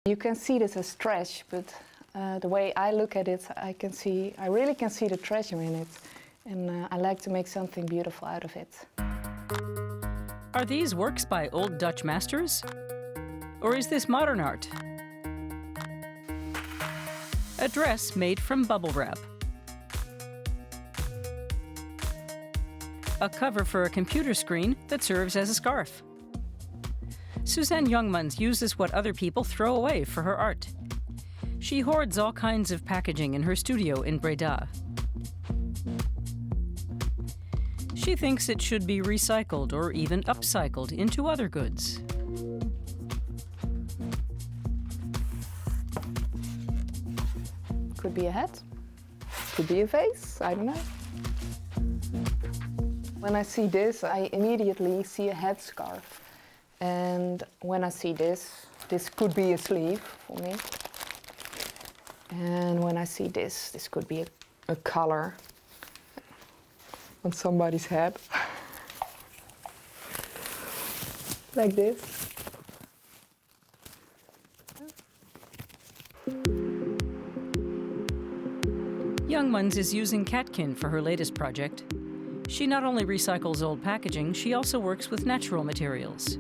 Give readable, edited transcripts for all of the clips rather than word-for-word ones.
You can see this as trash, but the way I look at it, I really can see the treasure in it. And I like to make something beautiful out of it. Are these works by old Dutch masters? Or is this modern art? A dress made from bubble wrap. A cover for a computer screen that serves as a scarf. Susanne Jongmans uses what other people throw away for her art. She hoards all kinds of packaging in her studio in Breda. She thinks it should be recycled or even upcycled into other goods. Could be a hat, could be a vase, I don't know. When I see this, I immediately see a headscarf. And when I see this could be a sleeve for me. And when I see this could be a color on somebody's head. Like this. Jongmans is using Catkin for her latest project. She not only recycles old packaging, she also works with natural materials.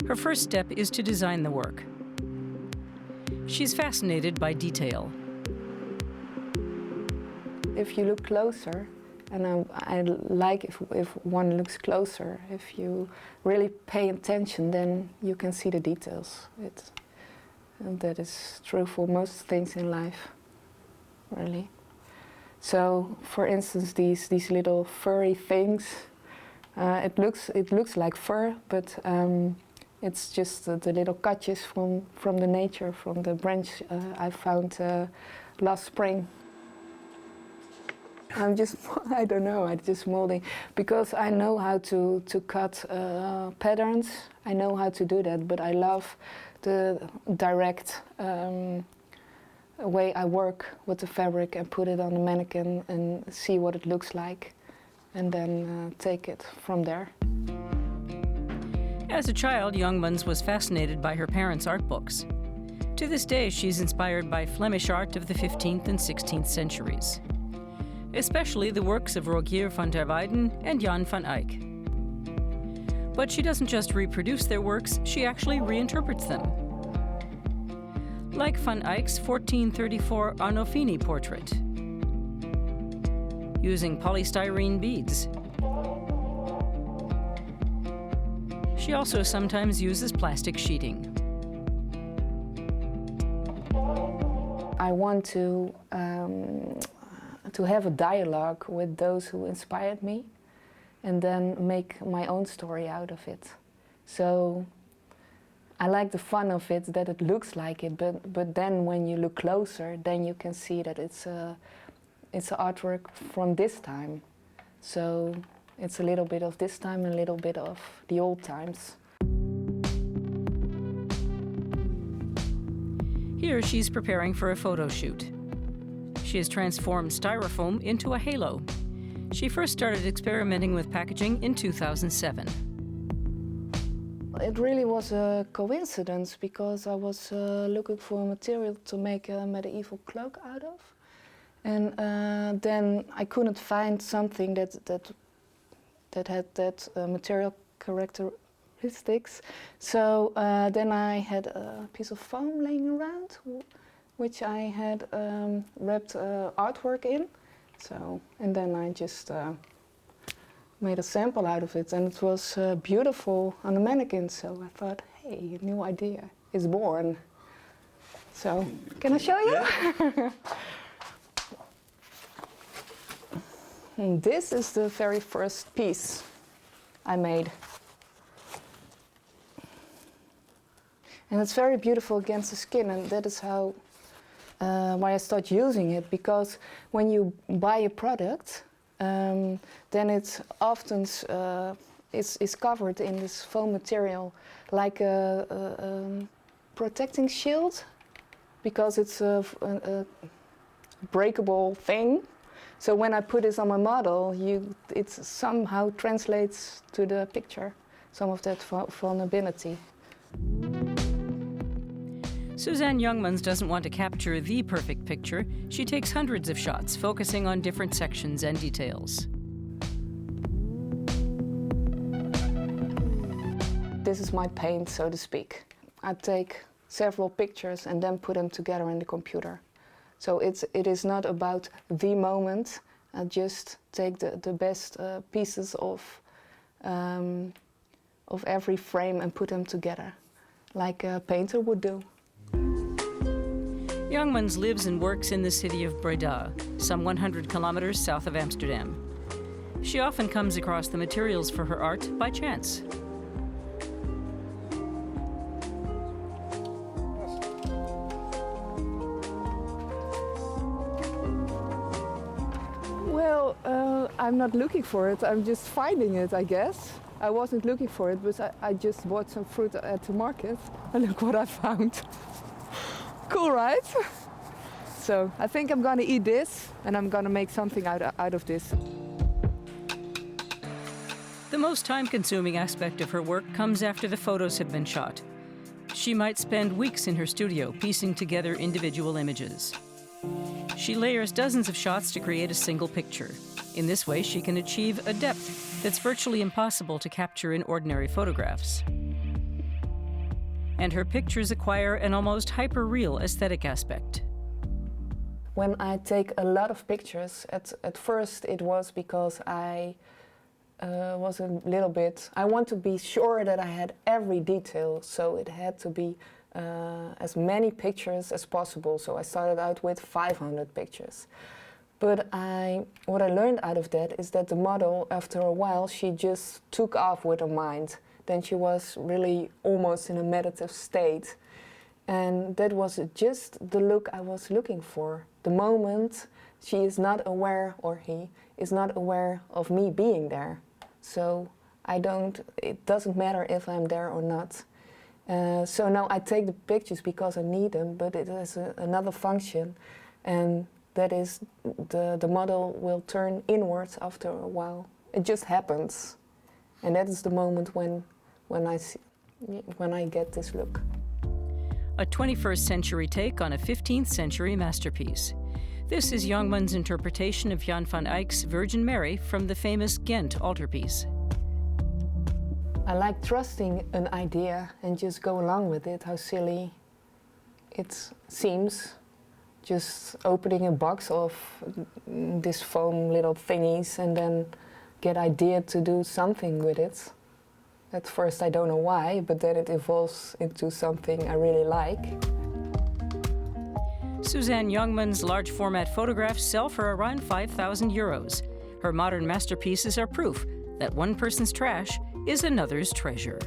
Her first step is to design the work. She's fascinated by detail. If you look closer, and I like if one looks closer, if you really pay attention, then you can see the details. And that is true for most things in life, really. So, for instance, these little furry things, it looks like fur, but it's just the little cutjes from the nature, from the branch I found last spring. I don't know, I'm just molding, because I know how to cut patterns, I know how to do that, but I love the direct way I work with the fabric and put it on the mannequin and see what it looks like, and then take it from there. As a child, Jongmans was fascinated by her parents' art books. To this day, she's inspired by Flemish art of the 15th and 16th centuries, especially the works of Rogier van der Weyden and Jan van Eyck. But she doesn't just reproduce their works, she actually reinterprets them. Like Van Eyck's 1434 Arnolfini portrait, using polystyrene beads. She also sometimes uses plastic sheeting. I want to have a dialogue with those who inspired me, and then make my own story out of it. So I like the fun of it, that it looks like it, but then when you look closer, then you can see that it's an artwork from this time. So it's a little bit of this time and a little bit of the old times. Here she's preparing for a photo shoot. She has transformed styrofoam into a halo. She first started experimenting with packaging in 2007. It really was a coincidence, because I was looking for a material to make a medieval cloak out of. And then I couldn't find something that had that material characteristics. So then I had a piece of foam laying around, which I had wrapped artwork in. So, and then I just made a sample out of it, and it was beautiful on the mannequin. So I thought, hey, a new idea is born. So, can I show you? And this is the very first piece I made. And it's very beautiful against the skin, and that is how why I start using it, because when you buy a product, then it's often is covered in this foam material, like a protecting shield, because it's a breakable thing. So when I put this on my model, it somehow translates to the picture, some of that vulnerability. Suzanne Jongmans doesn't want to capture the perfect picture. She takes hundreds of shots, focusing on different sections and details. This is my paint, so to speak. I take several pictures and then put them together in the computer. So it is not about the moment. I just take the best pieces of every frame and put them together, like a painter would do. Jongmans lives and works in the city of Breda, some 100 kilometers south of Amsterdam. She often comes across the materials for her art by chance. Well, I'm not looking for it, I'm just finding it, I guess. I wasn't looking for it, but I just bought some fruit at the market, and look what I found. Cool, right? So I think I'm gonna eat this, and I'm gonna make something out of this. The most time-consuming aspect of her work comes after the photos have been shot. She might spend weeks in her studio piecing together individual images. She layers dozens of shots to create a single picture. In this way, she can achieve a depth that's virtually impossible to capture in ordinary photographs. And her pictures acquire an almost hyper-real aesthetic aspect. When I take a lot of pictures, at first it was because I was a little bit... I want to be sure that I had every detail, so it had to be as many pictures as possible. So I started out with 500 pictures. But what I learned out of that is that the model, after a while, she just took off with her mind. Then she was really almost in a meditative state. And that was just the look I was looking for. The moment she is not aware, or he is not aware of me being there. So it doesn't matter if I'm there or not. So now I take the pictures because I need them, but it has another function. And that is the model will turn inwards after a while. It just happens. And that is the moment when I get this look. A 21st century take on a 15th century masterpiece. This is Jongmans' interpretation of Jan van Eyck's Virgin Mary from the famous Ghent altarpiece. I like trusting an idea and just go along with it, how silly it seems. Just opening a box of this foam little thingies and then get idea to do something with it. At first I don't know why, but then it evolves into something I really like. Susanne Youngman's large format photographs sell for around 5,000 euros. Her modern masterpieces are proof that one person's trash is another's treasure.